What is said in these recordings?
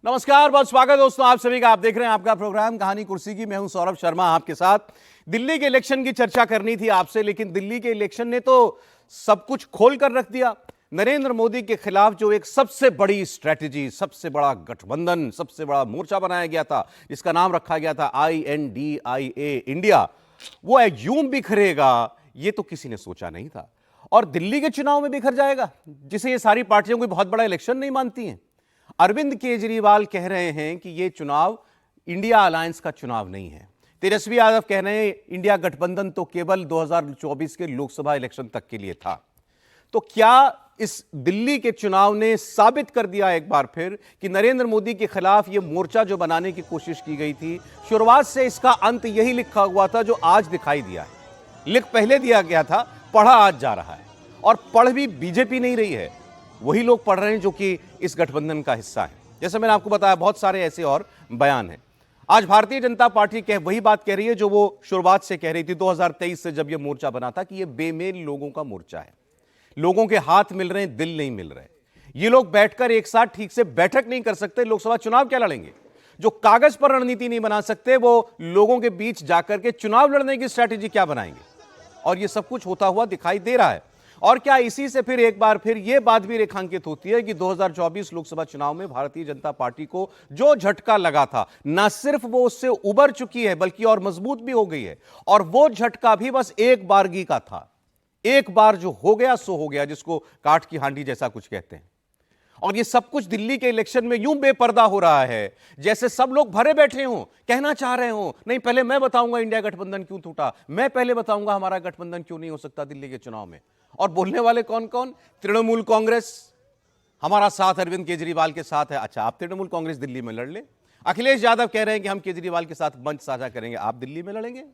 नमस्कार, बहुत स्वागत दोस्तों आप सभी का। आप देख रहे हैं आपका प्रोग्राम कहानी कुर्सी की। मैं हूं सौरभ शर्मा आपके साथ। दिल्ली के इलेक्शन की चर्चा करनी थी आपसे, लेकिन दिल्ली के इलेक्शन ने तो सब कुछ खोल कर रख दिया। नरेंद्र मोदी के खिलाफ जो एक सबसे बड़ी स्ट्रैटेजी, सबसे बड़ा गठबंधन, सबसे बड़ा मोर्चा बनाया गया था, जिसका नाम रखा गया था INDIA इंडिया, वो यूं बिखरेगा ये तो किसी ने सोचा नहीं था। और दिल्ली के चुनाव में बिखर जाएगा, जिसे ये सारी पार्टियां कोई बहुत बड़ा इलेक्शन नहीं मानती हैं। अरविंद केजरीवाल कह रहे हैं कि यह चुनाव इंडिया अलायंस का चुनाव नहीं है। तेजस्वी यादव कह रहे हैं इंडिया गठबंधन तो केवल 2024 के लोकसभा इलेक्शन तक के लिए था। तो क्या इस दिल्ली के चुनाव ने साबित कर दिया एक बार फिर कि नरेंद्र मोदी के खिलाफ यह मोर्चा जो बनाने की कोशिश की गई थी, शुरुआत से इसका अंत यही लिखा हुआ था जो आज दिखाई दिया है। लिख पहले दिया गया था, पढ़ा आज जा रहा है। और पढ़ भी बीजेपी नहीं रही है, वही लोग पढ़ रहे हैं जो कि इस गठबंधन का हिस्सा है। जैसे मैंने आपको बताया, बहुत सारे ऐसे और बयान हैं। आज भारतीय जनता पार्टी वही बात कह रही है जो वो शुरुआत से कह रही थी 2023 से, जब ये मोर्चा बना था, कि ये बेमेल लोगों का मोर्चा है। लोगों के हाथ मिल रहे हैं, दिल नहीं मिल रहे। ये लोग बैठकर एक साथ ठीक से बैठक नहीं कर सकते, लोकसभा चुनाव क्या लड़ेंगे? जो कागज पर रणनीति नहीं बना सकते, वो लोगों के बीच जाकर के चुनाव लड़ने की स्ट्रैटेजी क्या बनाएंगे? और ये सब कुछ होता हुआ दिखाई दे रहा है। और क्या इसी से फिर एक बार फिर यह बात भी रेखांकित होती है कि 2024 लोकसभा चुनाव में भारतीय जनता पार्टी को जो झटका लगा था, ना सिर्फ वो उससे उबर चुकी है बल्कि और मजबूत भी हो गई है। और वो झटका भी बस एक बारगी का था। एक बार जो हो गया सो हो गया, जिसको काठ की हांडी जैसा कुछ कहते हैं। और ये सब कुछ दिल्ली के इलेक्शन में यूं बेपर्दा हो रहा है जैसे सब लोग भरे बैठे हों, कहना चाह रहे हों, नहीं पहले मैं बताऊंगा इंडिया गठबंधन क्यों टूटा, मैं पहले बताऊंगा हमारा गठबंधन क्यों नहीं हो सकता दिल्ली के चुनाव में। और बोलने वाले कौन कौन? तृणमूल कांग्रेस हमारा साथ अरविंद केजरीवाल के साथ है। अच्छा, आप तृणमूल कांग्रेस दिल्ली में लड़ ले। अखिलेश यादव कह रहे हैं कि हम केजरीवाल के साथ मंच साझा करेंगे, आप दिल्ली में लड़ेंगे।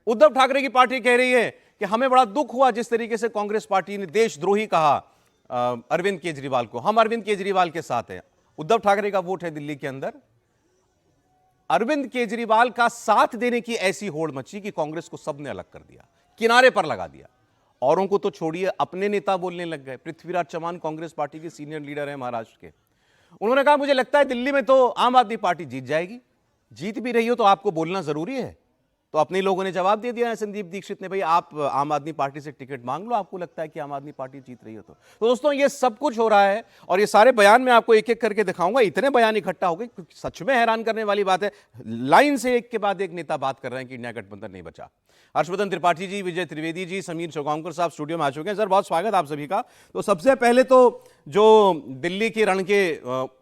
उद्धव ठाकरे की पार्टी कह रही है कि हमें बड़ा दुख हुआ जिस तरीके से कांग्रेस पार्टी ने देशद्रोही कहा अरविंद केजरीवाल को, हम अरविंद केजरीवाल के साथ हैं। उद्धव ठाकरे का वोट है दिल्ली के अंदर। अरविंद केजरीवाल का साथ देने की ऐसी होड़ मची कि कांग्रेस को सबने अलग कर दिया, किनारे पर लगा दिया। औरों को तो छोड़िए, अपने नेता बोलने लग गए। पृथ्वीराज चव्हाण कांग्रेस पार्टी के सीनियर लीडर हैं महाराष्ट्र के, उन्होंने कहा मुझे लगता है दिल्ली में तो आम आदमी पार्टी जीत जाएगी। जीत भी रही हो तो आपको बोलना जरूरी है। तो अपने लोगों ने जवाब दे दिया है, संदीप दीक्षित ने, भाई आप आम आदमी पार्टी से टिकट मांग लो, आपको लगता है कि आम आदमी पार्टी जीत रही हो तो दोस्तों ये सब कुछ हो रहा है। और ये सारे बयान मैं आपको एक एक करके दिखाऊंगा। इतने बयान इकट्ठा हो गए, सच में हैरान करने वाली बात है। लाइन से एक के बाद एक नेता बात कर रहे हैं कि इंडिया गठबंधन नहीं बचा। हर्षवर्धन त्रिपाठी जी, विजय त्रिवेदी जी, समीर चौगांवकर साहब स्टूडियो में आ चुके हैं। सर, बहुत स्वागत आप सभी का। तो सबसे पहले तो जो दिल्ली के रण के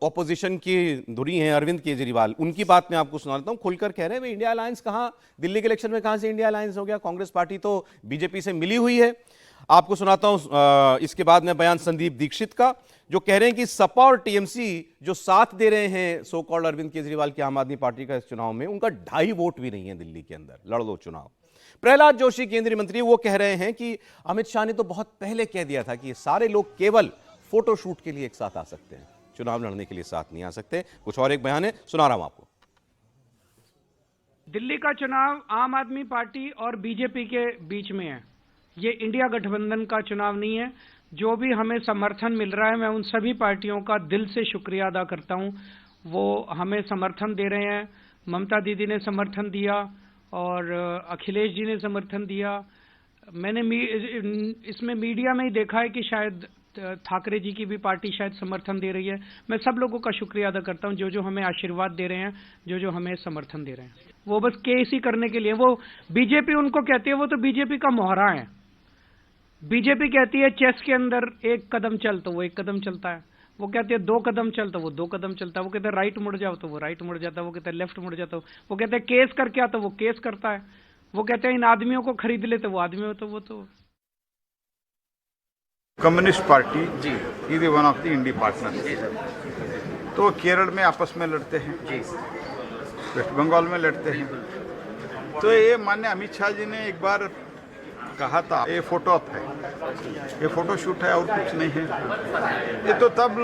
ऑपोजिशन की धुरी हैं अरविंद केजरीवाल, उनकी बात मैं आपको सुनाता हूं। खुलकर कह रहे हैं इंडिया अलायंस कहां, दिल्ली के इलेक्शन में कहां से इंडिया अलायंस हो गया, कांग्रेस पार्टी तो बीजेपी से मिली हुई है। आपको सुनाता हूं इसके बाद में बयान संदीप दीक्षित का, जो कह रहे हैं कि सपा और टीएमसी जो साथ दे रहे हैं सो कॉल्ड अरविंद केजरीवाल की आम आदमी पार्टी का इस चुनाव में, उनका 2.5 वोट भी नहीं है दिल्ली के अंदर, लड़ लो चुनाव। प्रहलाद जोशी केंद्रीय मंत्री, वो कह रहे हैं कि अमित शाह ने तो बहुत पहले कह दिया था कि ये सारे लोग केवल फोटो शूट के लिए एक साथ आ सकते हैं, चुनाव लड़ने के लिए साथ नहीं आ सकते। कुछ और एक बयान है, सुना रहा हूं आपको। दिल्ली का चुनाव आम आदमी पार्टी और बीजेपी के बीच में है, ये इंडिया गठबंधन का चुनाव नहीं है। जो भी हमें समर्थन मिल रहा है, मैं उन सभी पार्टियों का दिल से शुक्रिया अदा करता हूं। वो हमें समर्थन दे रहे हैं। ममता दीदी ने समर्थन दिया और अखिलेश जी ने समर्थन दिया। मैंने इसमें मीडिया में ही देखा है कि शायद ठाकरे जी की भी पार्टी शायद समर्थन दे रही है। मैं सब लोगों का शुक्रिया अदा करता हूं, जो जो हमें आशीर्वाद दे रहे हैं, जो जो हमें समर्थन दे रहे हैं। वो बस केस ही करने के लिए, वो बीजेपी उनको कहती है, वो तो बीजेपी का मोहरा है। बीजेपी कहती है चेस के अंदर एक कदम चल तो वो एक कदम चलता है, वो कहते हैं 2 कदम चल तो वो 2 कदम चलता है, वो कहते हैं राइट मुड़ जाओ तो वो राइट मुड़ जाता है, वो कहते हैं लेफ्ट मुड़ जाता है, वो कहते हैं केस कर क्या तो वो केस करता है, वो कहते हैं इन आदमियों को खरीद ले तो वो आदमी तो वो तो। कम्युनिस्ट पार्टी जी is one of the INDI partner. तो केरल में आपस में लड़ते हैं जी, वेस्ट बंगाल में लड़ते हैं। तो ये माननीय अमित शाह जी ने एक बार कहा था ये फोटो अप है, ये फोटो शूट है और कुछ नहीं है। ये तो तब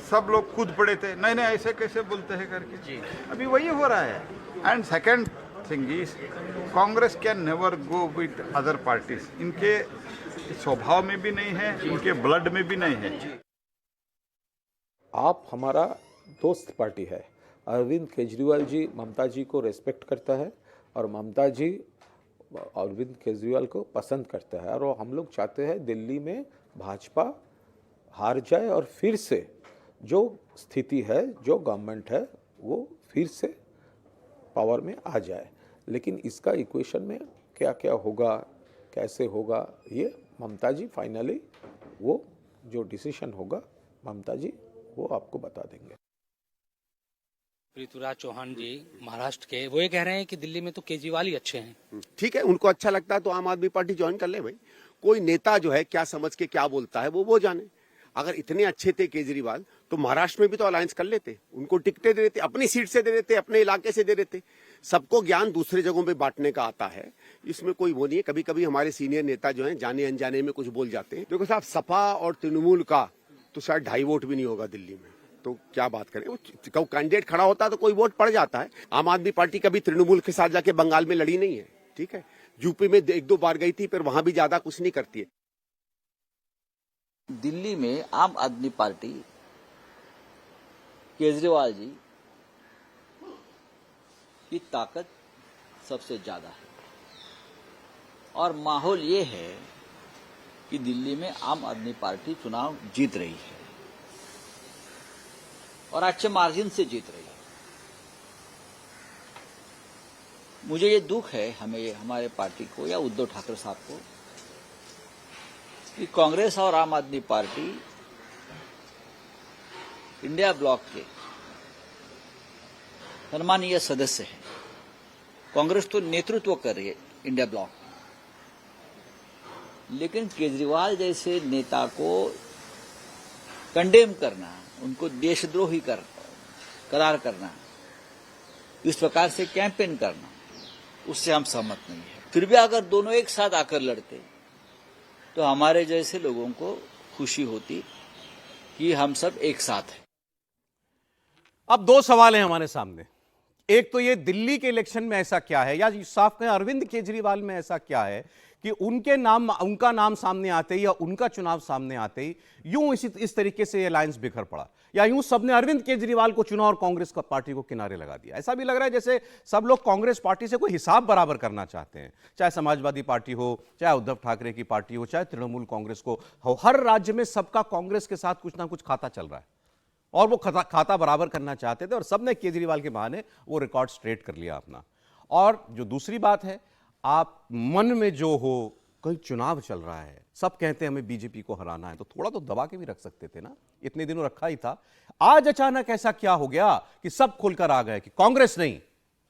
सब लोग कूद पड़े थे, नहीं नहीं ऐसे कैसे बोलते हैं करके जी। अभी वही हो रहा है। And second thing is Congress can never go with other parties. इनके स्वभाव में भी नहीं है, इनके ब्लड में भी नहीं है। आप हमारा दोस्त पार्टी है। अरविंद केजरीवाल जी ममता जी को रेस्पेक्ट करता है और ममता जी अरविंद केजरीवाल को पसंद करता है, और हम लोग चाहते हैं दिल्ली में भाजपा हार जाए और फिर से जो स्थिति है, जो गवर्नमेंट है, वो फिर से पावर में आ जाए। लेकिन इसका इक्वेशन में क्या क्या होगा, कैसे होगा, ये ममता जी फाइनली वो जो डिसीजन होगा ममता जी वो आपको बता देंगे। पृथ्वीराज चौहान जी महाराष्ट्र के, वो ये कह रहे हैं कि दिल्ली में तो केजरीवाल ही अच्छे हैं। ठीक है, उनको अच्छा लगता है तो आम आदमी पार्टी ज्वाइन कर ले भाई। कोई नेता जो है क्या समझ के क्या बोलता है वो जाने। अगर इतने अच्छे थे केजरीवाल तो महाराष्ट्र में भी तो अलायंस कर लेते, उनको टिकटें दे देते, अपनी सीट से दे देते, अपने इलाके से दे देते। सबको ज्ञान दूसरे जगहों पे बांटने का आता है, इसमें कोई वो नहीं है। कभी कभी हमारे सीनियर नेता जो हैं जाने अनजाने में कुछ बोल जाते हैं। देखो साहब, सपा और तृणमूल का तो शायद 2.5 वोट भी नहीं होगा दिल्ली में, तो क्या बात करें। वो कैंडिडेट खड़ा होता है तो कोई वोट पड़ जाता है। आम आदमी पार्टी कभी तृणमूल के साथ जाके बंगाल में लड़ी नहीं है, ठीक है। यूपी में 1-2 बार गई थी, पर वहां भी ज्यादा कुछ नहीं करती है। दिल्ली में आम आदमी पार्टी केजरीवाल जी की ताकत सबसे ज्यादा है, और माहौल ये है कि दिल्ली में आम आदमी पार्टी चुनाव जीत रही है और अच्छे मार्जिन से जीत रही है। मुझे ये दुख है, हमारे पार्टी को या उद्धव ठाकरे साहब को, कि कांग्रेस और आम आदमी पार्टी इंडिया ब्लॉक के सम्मानीय सदस्य हैं। कांग्रेस तो नेतृत्व कर रही है इंडिया ब्लॉक, लेकिन केजरीवाल जैसे नेता को कंडेम करना, उनको देशद्रोही करार करना, इस प्रकार से कैंपेन करना, उससे हम सहमत नहीं है। फिर भी अगर दोनों एक साथ आकर लड़ते तो हमारे जैसे लोगों को खुशी होती कि हम सब एक साथ हैं। अब 2 सवाल हैं हमारे सामने। एक तो ये दिल्ली के इलेक्शन में ऐसा क्या है, या साफ कहें अरविंद केजरीवाल में ऐसा क्या है कि उनका नाम सामने आते ही या उनका चुनाव सामने आते ही यूं इस तरीके से अलायंस बिखर पड़ा, या यूं सबने अरविंद केजरीवाल को चुना और कांग्रेस का पार्टी को किनारे लगा दिया। ऐसा भी लग रहा है जैसे सब लोग कांग्रेस पार्टी से कोई हिसाब बराबर करना चाहते हैं, चाहे समाजवादी पार्टी हो, चाहे उद्धव ठाकरे की पार्टी हो, चाहे तृणमूल कांग्रेस को हो। हर राज्य में सबका कांग्रेस के साथ कुछ ना कुछ खाता चल रहा है और वो खाता बराबर करना चाहते थे, और सबने केजरीवाल के बहाने वो रिकॉर्ड स्ट्रेट कर लिया अपना। और जो दूसरी बात है, आप मन में जो हो, कोई चुनाव चल रहा है, सब कहते हैं हमें बीजेपी को हराना है, तो थोड़ा तो दबा के भी रख सकते थे ना, इतने दिनों रखा ही था। आज अचानक ऐसा क्या हो गया कि सब खुलकर आ गए कि कांग्रेस नहीं,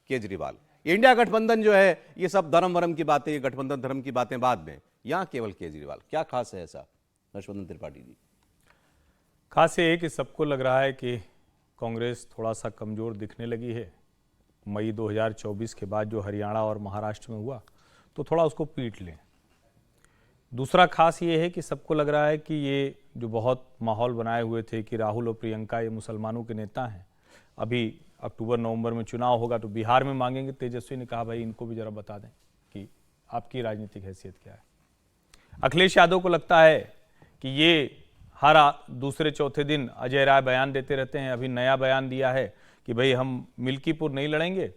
केजरीवाल। इंडिया गठबंधन जो है, ये सब धर्म वरम की बातें, ये गठबंधन धर्म की बातें बाद में, यहां केवल केजरीवाल। क्या खास है ऐसा, हर्षवर्धन त्रिपाठी जी? खास ये है कि सबको लग रहा है कि कांग्रेस थोड़ा सा कमज़ोर दिखने लगी है। मई 2024 के बाद जो हरियाणा और महाराष्ट्र में हुआ, तो थोड़ा उसको पीट लें। दूसरा खास ये है कि सबको लग रहा है कि ये जो बहुत माहौल बनाए हुए थे कि राहुल और प्रियंका ये मुसलमानों के नेता हैं, अभी अक्टूबर-नवंबर में चुनाव होगा तो बिहार में मांगेंगे। तेजस्वी ने कहा भाई इनको भी जरा बता दें कि आपकी राजनीतिक हैसियत क्या है। अखिलेश यादव को लगता है कि ये हर दूसरे चौथे दिन अजय राय बयान देते रहते हैं। अभी नया बयान दिया है कि भाई हम मिल्कीपुर नहीं लड़ेंगे,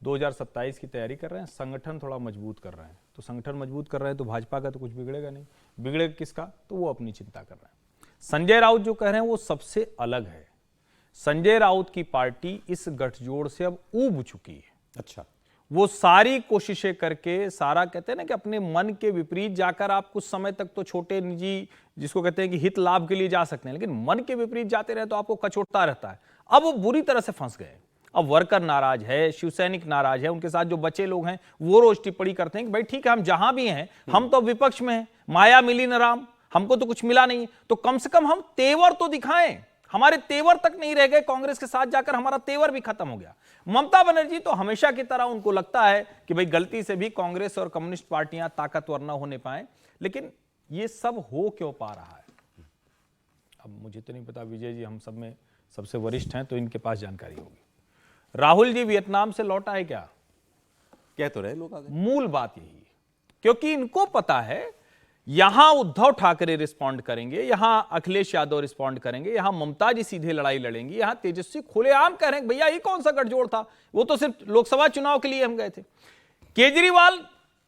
2027 की तैयारी कर रहे हैं, संगठन थोड़ा मजबूत कर रहे हैं। तो संगठन मजबूत कर रहे हैं तो भाजपा का तो कुछ बिगड़ेगा नहीं, बिगड़ेगा किसका, तो वो अपनी चिंता कर रहे हैं। संजय राउत जो कह रहे हैं वो सबसे अलग है। संजय राउत की पार्टी इस गठजोड़ से अब ऊब चुकी है। अच्छा, वो सारी कोशिशें करके, सारा कहते हैं ना कि अपने मन के विपरीत जाकर आप कुछ समय तक तो छोटे निजी, जिसको कहते हैं कि हित लाभ के लिए जा सकते हैं, लेकिन मन के विपरीत जाते रहे तो आपको कचोटता रहता है। अब वो बुरी तरह से फंस गए। अब वर्कर नाराज है, शिवसैनिक नाराज है, उनके साथ जो बचे लोग हैं वो रोज टिप्पणी करते हैं कि भाई ठीक है हम जहां भी हैं, हम तो विपक्ष में हैं, माया मिली न राम, हमको तो कुछ मिला नहीं, तो कम से कम हम तेवर तो दिखाएं। हमारे तेवर तक नहीं रह गए, कांग्रेस के साथ जाकर हमारा तेवर भी खत्म हो गया। ममता बनर्जी तो हमेशा की तरह उनको लगता है कि भाई गलती से भी कांग्रेस और कम्युनिस्ट पार्टियां ताकतवर न होने पाए, लेकिन ये सब हो क्यों पा रहा है अब मुझे तो नहीं पता। विजय जी हम सब में सबसे वरिष्ठ हैं तो इनके पास जानकारी होगी। राहुल जी वियतनाम से लौटा है क्या? कह तो रहे लोग आगे। मूल बात यही है, क्योंकि इनको पता है यहां उद्धव ठाकरे रिस्पॉन्ड करेंगे, यहां अखिलेश यादव रिस्पॉन्ड करेंगे, यहां ममता जी सीधे लड़ाई लड़ेंगी, यहां तेजस्वी खुलेआम कह रहे हैं भैया ये कौन सा गठजोड़ था, वो तो सिर्फ लोकसभा चुनाव के लिए हम गए थे। केजरीवाल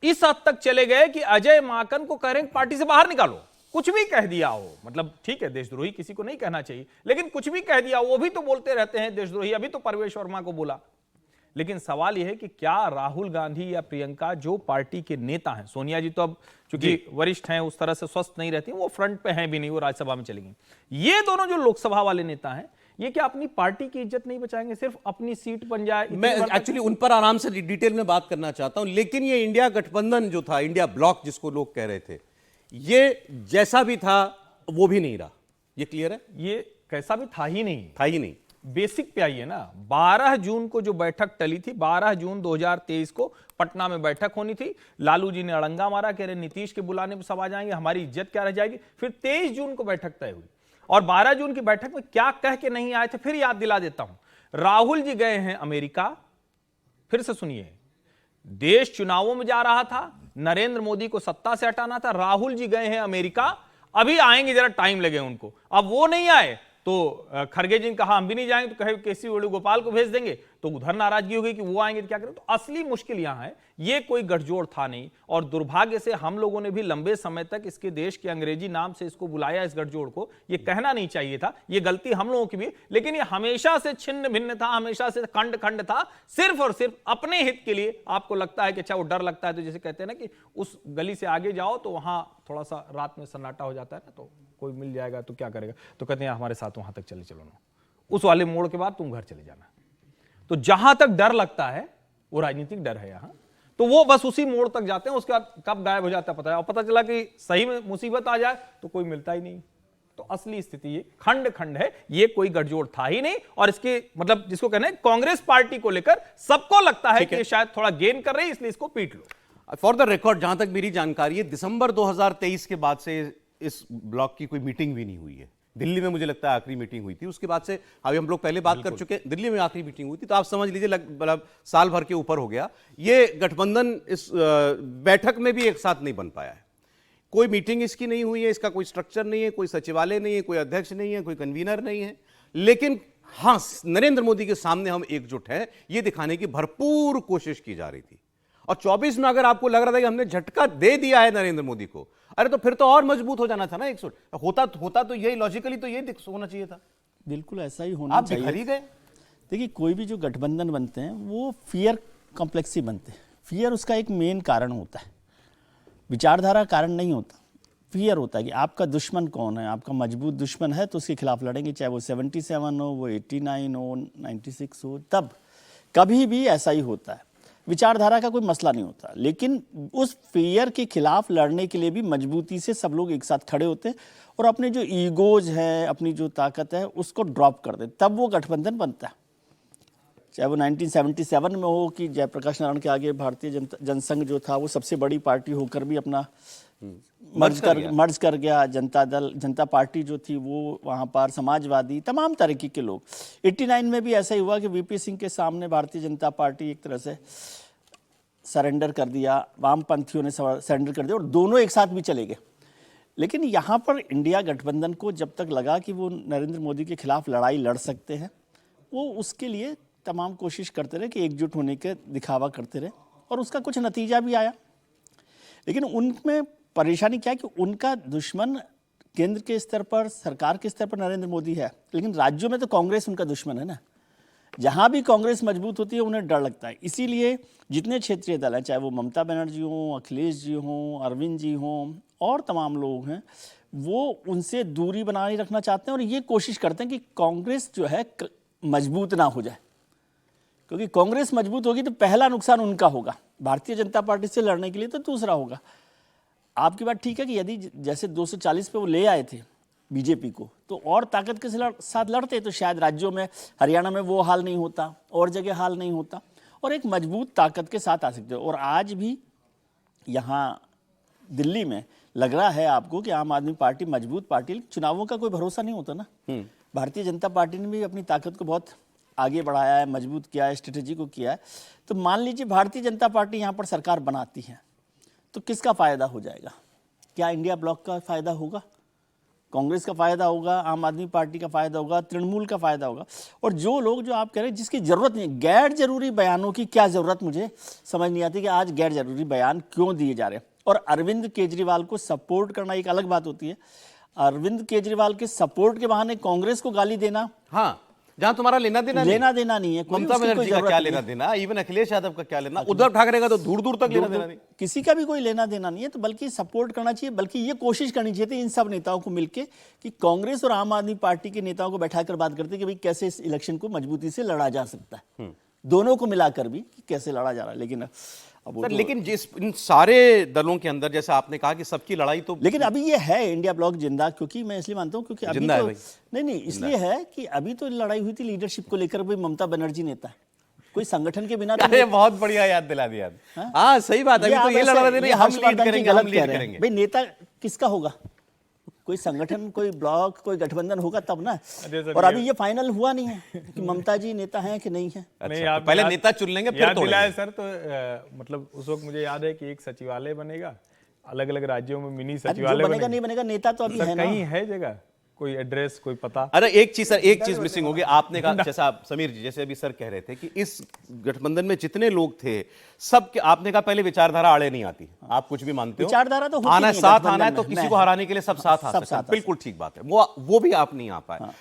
इस हद तक चले गए कि अजय माकन को कह रहे हैं पार्टी से बाहर निकालो, कुछ भी कह दिया हो, मतलब ठीक है देशद्रोही किसी को नहीं कहना चाहिए, लेकिन कुछ भी कह दिया, वो भी तो बोलते रहते हैं देशद्रोही, अभी तो परवेश वर्मा को बोला। लेकिन सवाल यह है कि क्या राहुल गांधी या प्रियंका जो पार्टी के नेता हैं, सोनिया जी तो अब चूंकि वरिष्ठ हैं उस तरह से स्वस्थ नहीं रहती, वो फ्रंट पे हैं भी नहीं, वो राज्यसभा में चली गई, ये दोनों जो लोकसभा वाले नेता हैं ये क्या अपनी पार्टी की इज्जत नहीं बचाएंगे, सिर्फ अपनी सीट बन जाए? मैं एक्चुअली उन पर आराम से डिटेल में बात करना चाहता हूं, लेकिन ये इंडिया गठबंधन जो था, इंडिया ब्लॉक जिसको लोग कह रहे थे, ये जैसा भी था वो भी नहीं रहा, ये क्लियर है? ये कैसा भी था ही नहीं। बेसिक पे आइए ना, 12 जून को जो बैठक टली थी, 12 जून 2023 को पटना में बैठक होनी थी, लालू जी ने अड़ंगा मारा, कह रहे नीतीश के बुलाने पर सब आ जाएंगे, हमारी इज्जत क्या रह जाएगी। फिर 23 जून को बैठक तय हुई और 12 जून की बैठक में क्या कह के नहीं आए थे, फिर याद दिला देता हूं। राहुल जी गए हैं अमेरिका, फिर से सुनिए, देश चुनावों में जा रहा था, नरेंद्र मोदी को सत्ता से हटाना था, राहुल जी गए हैं अमेरिका, अभी आएंगे, जरा टाइम लगे उनको, अब वो नहीं आए तो खड़गे जी ने कहा हम भी नहीं जाएंगे, तो कहे केसी वेणुगोपाल को भेज देंगे, तो उधर नाराजगी हो गई कि वो आएंगे तो क्या करें। तो असली मुश्किल यहां है, ये कोई गठजोड़ था नहीं, और दुर्भाग्य से हम लोगों ने भी लंबे समय तक इसके देश के अंग्रेजी नाम से इसको बुलाया, इस गठजोड़ को, ये कहना नहीं चाहिए था, ये गलती हम लोगों की भी, लेकिन ये हमेशा से छिन्न भिन्न था, हमेशा से खंड खंड था, सिर्फ और सिर्फ अपने हित के लिए। आपको लगता है कि अच्छा वो डर लगता है, तो जैसे कहते हैं ना कि उस गली से आगे जाओ तो वहां थोड़ा सा रात में सन्नाटा हो जाता है ना, तो कोई मिल जाएगा तो क्या करेगा, तो कहते हैं हमारे साथ वहां तक चले चलो ना, उस वाले मोड़ के बाद तुम घर चले जाना। तो जहां तक डर लगता है वो राजनीतिक डर है यहां, तो वो बस उसी मोड़ तक जाते हैं, उसके बाद कब गायब हो जाता है पता है, और पता चला कि सही में मुसीबत आ जाए तो कोई मिलता ही नहीं। तो असली स्थिति ये खंड खंड है, ये कोई गठजोड़ था ही नहीं, और इसके मतलब जिसको कहना है कांग्रेस पार्टी को लेकर सबको लगता है कि शायद थोड़ा गेन कर रही है, इसलिए इसको पीट लो। फॉर द रिकॉर्ड, जहां तक मेरी जानकारी है, दिसंबर 2023 के बाद से इस ब्लॉक की कोई मीटिंग भी नहीं हुई है। दिल्ली में मुझे लगता है आखिरी मीटिंग हुई थी, उसके बाद से अभी हम लोग पहले बात कर चुके हैं, दिल्ली में आखिरी मीटिंग हुई थी, तो आप समझ लीजिए मतलब साल भर के ऊपर हो गया। ये गठबंधन इस बैठक में भी एक साथ नहीं बन पाया है, कोई मीटिंग इसकी नहीं हुई है, इसका कोई स्ट्रक्चर नहीं है, कोई सचिवालय नहीं है, कोई अध्यक्ष नहीं है, कोई कन्वीनर नहीं है। लेकिन हाँ, नरेंद्र मोदी के सामने हम एकजुट हैं, ये दिखाने की भरपूर कोशिश की जा रही थी। और 24 में अगर आपको लग रहा था कि हमने झटका दे दिया है नरेंद्र मोदी को, अरे तो फिर तो और मजबूत हो जाना था ना 100। होता तो यही लॉजिकली तो यही होना चाहिए था। बिल्कुल ऐसा ही होना चाहिए। आप बिखर ही गए। देखिए, कोई भी जो गठबंधन बनते हैं वो फियर कॉम्प्लेक्स ही बनते हैं। फियर उसका एक मेन कारण होता है, विचारधारा कारण नहीं होता। फियर होता है कि आपका दुश्मन कौन है, आपका मजबूत दुश्मन है तो उसके खिलाफ लड़ेंगे, चाहे वो 77 हो, वो 89 हो, 96 हो, तब कभी भी ऐसा ही होता है। विचारधारा का कोई मसला नहीं होता, लेकिन उस फियर के खिलाफ लड़ने के लिए भी मजबूती से सब लोग एक साथ खड़े होते हैं और अपने जो ईगोज हैं, अपनी जो ताकत है उसको ड्रॉप कर दें, तब वो गठबंधन बनता है। चाहे वो 1977 में हो कि जयप्रकाश नारायण के आगे भारतीय जनसंघ जो था वो सबसे बड़ी पार्टी होकर भी अपना मर्ज कर गया, जनता पार्टी जो थी वो वहाँ पर समाजवादी तमाम तरीके के लोग। 89 में भी ऐसा ही हुआ कि वीपी सिंह के सामने भारतीय जनता पार्टी एक तरह से सरेंडर कर दिया, वामपंथियों ने सरेंडर कर दिया और दोनों एक साथ भी चले गए। लेकिन यहाँ पर इंडिया गठबंधन को जब तक लगा कि वो नरेंद्र मोदी के खिलाफ लड़ाई लड़ सकते हैं, वो उसके लिए तमाम कोशिश करते रहे कि एकजुट होने के दिखावा करते रहे और उसका कुछ नतीजा भी आया। लेकिन उनमें परेशानी क्या है कि उनका दुश्मन केंद्र के स्तर पर, सरकार के स्तर पर नरेंद्र मोदी है, लेकिन राज्यों में तो कांग्रेस उनका दुश्मन है ना। जहां भी कांग्रेस मजबूत होती है उन्हें डर लगता है। इसीलिए जितने क्षेत्रीय दल हैं, चाहे वो ममता बनर्जी हों, अखिलेश जी हों, अरविंद जी हों और तमाम लोग हैं, वो उनसे दूरी बनाए रखना चाहते हैं और ये कोशिश करते हैं कि कांग्रेस जो है मजबूत ना हो जाए, क्योंकि कांग्रेस मजबूत होगी तो पहला नुकसान उनका होगा, भारतीय जनता पार्टी से लड़ने के लिए तो दूसरा होगा। आपकी बात ठीक है कि यदि जैसे 240 पे वो ले आए थे बीजेपी को, तो और ताकत के साथ लड़ते तो शायद राज्यों में, हरियाणा में वो हाल नहीं होता और जगह हाल नहीं होता और एक मजबूत ताकत के साथ आ सकते। और आज भी यहाँ दिल्ली में लग रहा है आपको कि आम आदमी पार्टी मजबूत पार्टी, चुनावों का कोई भरोसा नहीं होता ना। भारतीय जनता पार्टी ने भी अपनी ताकत को बहुत आगे बढ़ाया है, मजबूत किया है, स्ट्रेटेजी को किया है। तो मान लीजिए भारतीय जनता पार्टी यहाँ पर सरकार बनाती है तो किसका फायदा हो जाएगा? क्या इंडिया ब्लॉक का फायदा होगा? कांग्रेस का फायदा होगा, आम आदमी पार्टी का फायदा होगा, तृणमूल का फायदा होगा। और जो लोग जो आप कह रहे हैं जिसकी जरूरत नहीं, गैर जरूरी बयानों की क्या जरूरत, मुझे समझ नहीं आती कि आज गैर जरूरी बयान क्यों दिए जा रहे हैं। और अरविंद केजरीवाल को सपोर्ट करना एक अलग बात होती है, अरविंद केजरीवाल के सपोर्ट के बहाने कांग्रेस को गाली देना, हाँ, जहां तुम्हारा लेना देना नहीं है। कोई ममता उसकी कोई बनर्जी का जरूरत क्या नहीं लेना है। देना, इवन अखिलेश यादव का क्या लेना, उद्धव ठाकरे का तो दूर दूर तक लेना देना नहीं। किसी का भी कोई लेना देना नहीं है, तो बल्कि सपोर्ट करना चाहिए, बल्कि ये कोशिश करनी चाहिए थी इन सब नेताओं को मिलके कि कांग्रेस और आम आदमी पार्टी के नेताओं को बैठाकर बात करते कि भाई कैसे इस इलेक्शन को मजबूती से लड़ा जा सकता है, दोनों को मिलाकर भी कि कैसे लड़ा जा रहा है। लेकिन अब सर, लेकिन जिस इन सारे दलों के अंदर, जैसे आपने कहा कि सबकी लड़ाई तो, लेकिन अभी ये है इंडिया ब्लॉक जिंदा, क्योंकि मैं इसलिए मानता हूँ क्योंकि अभी जिंदा है तो भाई। नहीं इसलिए है कि अभी तो लड़ाई हुई थी लीडरशिप को लेकर, भाई ममता बनर्जी नेता है, कोई संगठन के बिना तो अरे बहुत बढ़िया याद दिला दिया। हाँ सही बात है, अभी तो ये लड़ा दे रहे हैं, हम लीड करेंगे, हम लीड करेंगे। भाई नेता किसका होगा? कोई संगठन, कोई ब्लॉक, कोई गठबंधन होगा तब ना। और अभी ये फाइनल हुआ नहीं है कि ममता जी नेता हैं कि नहीं है। नहीं, आप पहले नेता चुन लेंगे फिर याद दिलाए सर। तो मतलब उस वक्त मुझे याद है कि एक सचिवालय बनेगा, अलग अलग राज्यों में मिनी सचिवालय बनेगा, नहीं बनेगा, नेता तो अभी है ना। कहीं है जगह, कोई एड्रेस, कोई पता। अरे एक चीज सर, एक चीज मिसिंग होगी। आपने कहा, जैसा आप समीर जी, जैसे अभी सर कह रहे थे कि इस गठबंधन में जितने लोग थे सब के, आपने कहा पहले विचारधारा आड़े नहीं आती। आप कुछ भी मानते हो, विचारधारा तो आना साथ आना है, तो किसी को हराने के लिए सब साथ आ सकते हैं, बिल्कुल ठीक बात है। वो भी आप नहीं आ पाए।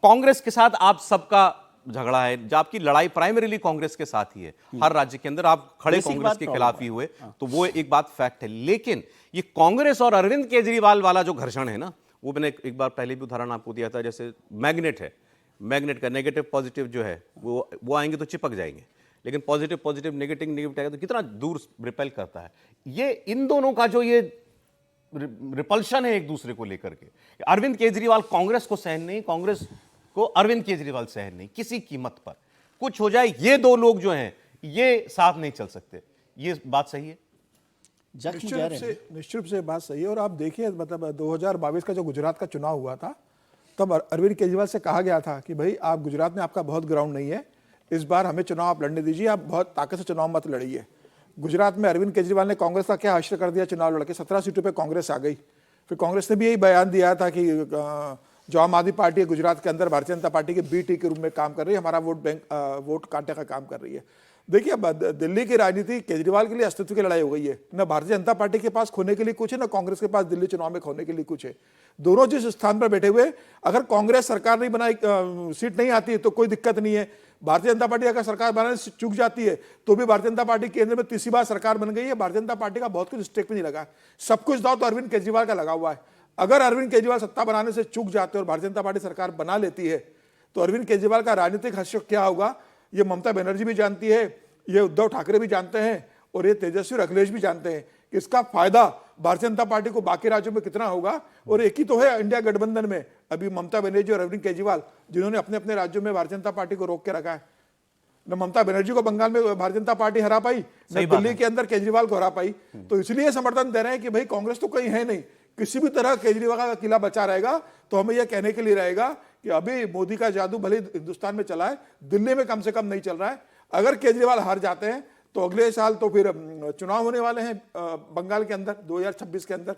कांग्रेस के साथ आप सबका झगड़ा है, जब आपकी लड़ाई प्राइमरीली कांग्रेस के साथ ही है, हर राज्य के अंदर आप खड़े कांग्रेस के खिलाफ ही हुए, तो वो एक बात फैक्ट है। लेकिन ये कांग्रेस और अरविंद केजरीवाल वाला जो घर्षण है ना, वो मैंने एक बार पहले भी उदाहरण आपको दिया था, जैसे मैग्नेट है, मैग्नेट का नेगेटिव पॉजिटिव जो है वो आएंगे तो चिपक जाएंगे, लेकिन पॉजिटिव पॉजिटिव नेगेटिव नेगेटिव आएगा तो कितना दूर रिपेल करता है। ये इन दोनों का जो ये रिपल्शन है एक दूसरे को लेकर के, अरविंद केजरीवाल कांग्रेस को सहन नहीं, कांग्रेस को अरविंद केजरीवाल सहन नहीं, किसी कीमत पर कुछ हो जाए, ये दो लोग जो हैं ये साथ नहीं चल सकते। ये बात सही है? निश्चित रूप से बात सही है। और आप देखिए, मतलब 2022 का जो गुजरात का चुनाव हुआ था, तब अरविंद केजरीवाल से कहा गया था कि भाई आप गुजरात में आपका बहुत ग्राउंड नहीं है, इस बार हमें चुनाव आप लड़ने दीजिए, आप बहुत ताकत से चुनाव मत लड़िए। गुजरात में अरविंद केजरीवाल ने कांग्रेस का क्या आश्रय कर दिया, चुनाव लड़के 17 सीटों पर कांग्रेस आ गई। फिर कांग्रेस ने भी यही बयान दिया था कि जो आम आदमी पार्टी है गुजरात के अंदर भारतीय जनता पार्टी के बी के रूप में काम कर रही है, हमारा वोट बैंक वोट कांटे का काम कर रही है। देखिए, अब दिल्ली की राजनीति केजरीवाल के लिए अस्तित्व की लड़ाई हो गई है। न भारतीय जनता पार्टी के पास खोने के लिए कुछ है, न कांग्रेस के पास दिल्ली चुनाव में खोने के लिए कुछ है। दोनों जिस स्थान पर बैठे हुए, अगर कांग्रेस सरकार नहीं बनाई, सीट नहीं आती है तो कोई दिक्कत नहीं है। भारतीय जनता पार्टी अगर सरकार बनाने से चूक जाती है तो भी भारतीय जनता पार्टी केंद्र में तीसरी बार सरकार बन गई है। भारतीय जनता पार्टी का बहुत कुछ स्टेक पे नहीं लगा है, सब कुछ दाव तो अरविंद केजरीवाल का लगा हुआ है। अगर अरविंद केजरीवाल सत्ता बनाने से चूक जाते और भारतीय जनता पार्टी सरकार बना लेती है तो अरविंद केजरीवाल का राजनीतिक हश्य क्या होगा, ये ममता बनर्जी भी जानती है, ये उद्धव ठाकरे भी जानते हैं, और ये तेजस्वी और अखिलेश भी जानते हैं कि इसका फायदा भारतीय जनता पार्टी को बाकी राज्यों में कितना होगा। और एक ही तो है इंडिया गठबंधन में अभी ममता बनर्जी और अरविंद केजरीवाल, जिन्होंने अपने अपने राज्यों में भारतीय जनता पार्टी को रोक के रखा है। न ममता बनर्जी को बंगाल में भारतीय जनता पार्टी हरा पाई, न दिल्ली के अंदर केजरीवाल को हरा पाई। तो इसलिए समर्थन दे रहे हैं कि भाई कांग्रेस तो कहीं है नहीं, किसी भी तरह केजरीवाल का किला बचा रहेगा। तो हमें यह कहने के लिए रहेगा कि अभी मोदी का जादू भले हिंदुस्तान में चला है, दिल्ली में कम से कम नहीं चल रहा है। अगर केजरीवाल हार जाते हैं तो अगले साल तो फिर चुनाव होने वाले हैं बंगाल के अंदर 2026 के अंदर,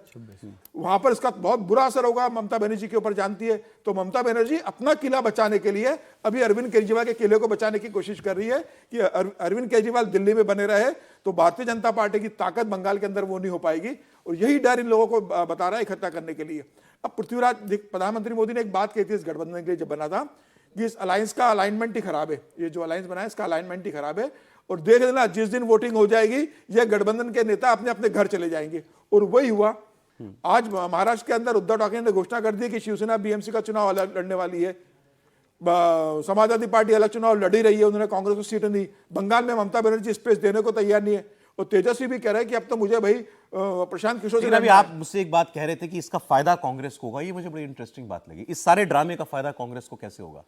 वहां पर इसका बहुत बुरा असर होगा ममता बनर्जी के ऊपर, जानती है। तो ममता बनर्जी अपना किला बचाने के लिए अभी अरविंद केजरीवाल के किले को बचाने की कोशिश कर रही है कि अरविंद केजरीवाल दिल्ली में बने रहे तो भारतीय जनता पार्टी की ताकत बंगाल के अंदर वो नहीं हो पाएगी। और यही डर इन लोगों को बता रहा है इकट्ठा करने के लिए। अब पृथ्वीराज, प्रधानमंत्री मोदी ने एक बात कही थी इस गठबंधन के लिए जब बना था कि इस अलायंस का अलाइनमेंट ही खराब है, ये जो अलायंस बना है इसका अलाइनमेंट ही खराब है। और देख लेना जिस दिन वोटिंग हो जाएगी यह गठबंधन के नेता अपने अपने घर चले जाएंगे। और वही हुआ। आज महाराष्ट्र के अंदर उद्धव ठाकरे ने घोषणा कर दी कि शिवसेना बीएमसी का चुनाव अलग लड़ने वाली है, समाजवादी पार्टी अलग चुनाव लड़ी रही है, उन्होंने कांग्रेस को सीट दी। बंगाल में ममता बनर्जी स्पेस देने को तैयार नहीं है। और तेजस्वी भी कह रहे हैं कि अब तो मुझे भाई प्रशांत किशोर से। अभी आप मुझसे एक बात कह रहे थे कि इसका फायदा कांग्रेस को होगा, ये मुझे बड़ी इंटरेस्टिंग बात लगी। इस सारे ड्रामे का फायदा कांग्रेस को कैसे होगा?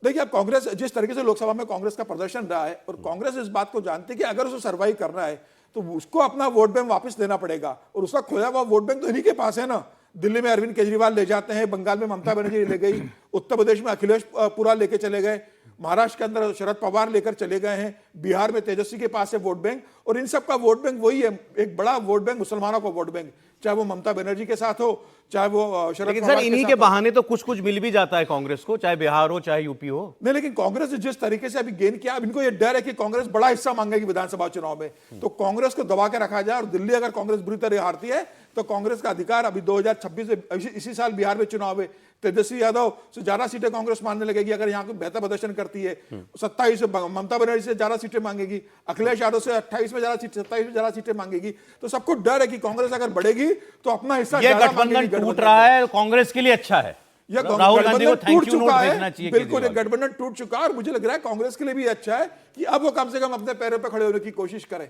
देखिए, अब कांग्रेस जिस तरीके से लोकसभा में कांग्रेस का प्रदर्शन रहा है, और कांग्रेस इस बात को जानती है कि अगर उसे सर्वाइव करना है तो उसको अपना वोट बैंक वापस देना पड़ेगा। और उसका खोया हुआ वोट बैंक तो इन्हीं के पास है ना। दिल्ली में अरविंद केजरीवाल ले जाते हैं, बंगाल में ममता बनर्जी ले गई, उत्तर प्रदेश में अखिलेश पूरा लेके चले गए, महाराष्ट्र के अंदर शरद पवार लेकर चले गए हैं, बिहार में तेजस्वी के पास है वोट बैंक। और इन सब का वोट बैंक वही है, एक बड़ा वोट बैंक मुसलमानों का वोट बैंक। चाहे वो ममता बनर्जी के साथ हो, चाहे वो शरद लेकिन पवार सर के इन्हीं साथ के हो। बहाने तो कुछ कुछ मिल भी जाता है कांग्रेस को, चाहे बिहार हो चाहे यूपी हो। नहीं, लेकिन कांग्रेस ने जिस तरीके से अभी गेन किया, अब इनको ये डर है कि कांग्रेस बड़ा हिस्सा मांगेगी विधानसभा चुनाव में, तो कांग्रेस को दबा के रखा जाए। और दिल्ली अगर कांग्रेस बुरी तरह हारती है तो कांग्रेस का अधिकार अभी 2026 में इसी साल बिहार में चुनाव है, तेजस्वी यादव से ज्यादा सीटें कांग्रेस मांगने लगेगी अगर यहाँ को बेहतर प्रदर्शन करती है। 27 ममता बनर्जी से ज्यादा सीटें मांगेगी, अखिलेश यादव से 28 में ज्यादा सीट, 27 में ज्यादा सीटें मांगेगी। तो सबको डर है कि कांग्रेस अगर बढ़ेगी तो अपना हिस्सा ये ज्यादा गठबंधन मांगेगी टूट रहा है, कांग्रेस के लिए अच्छा है। यह राहुल गांधी को गठबंधन थैंक टूट यू नोट चुका भेजना है, चाहिए बिल्कुल, ये केजरीवाल। गठबंधन टूट चुका है और मुझे लग रहा है कांग्रेस के लिए भी अच्छा है कि अब वो कम से कम अपने पैरों पर खड़े होने की कोशिश करें।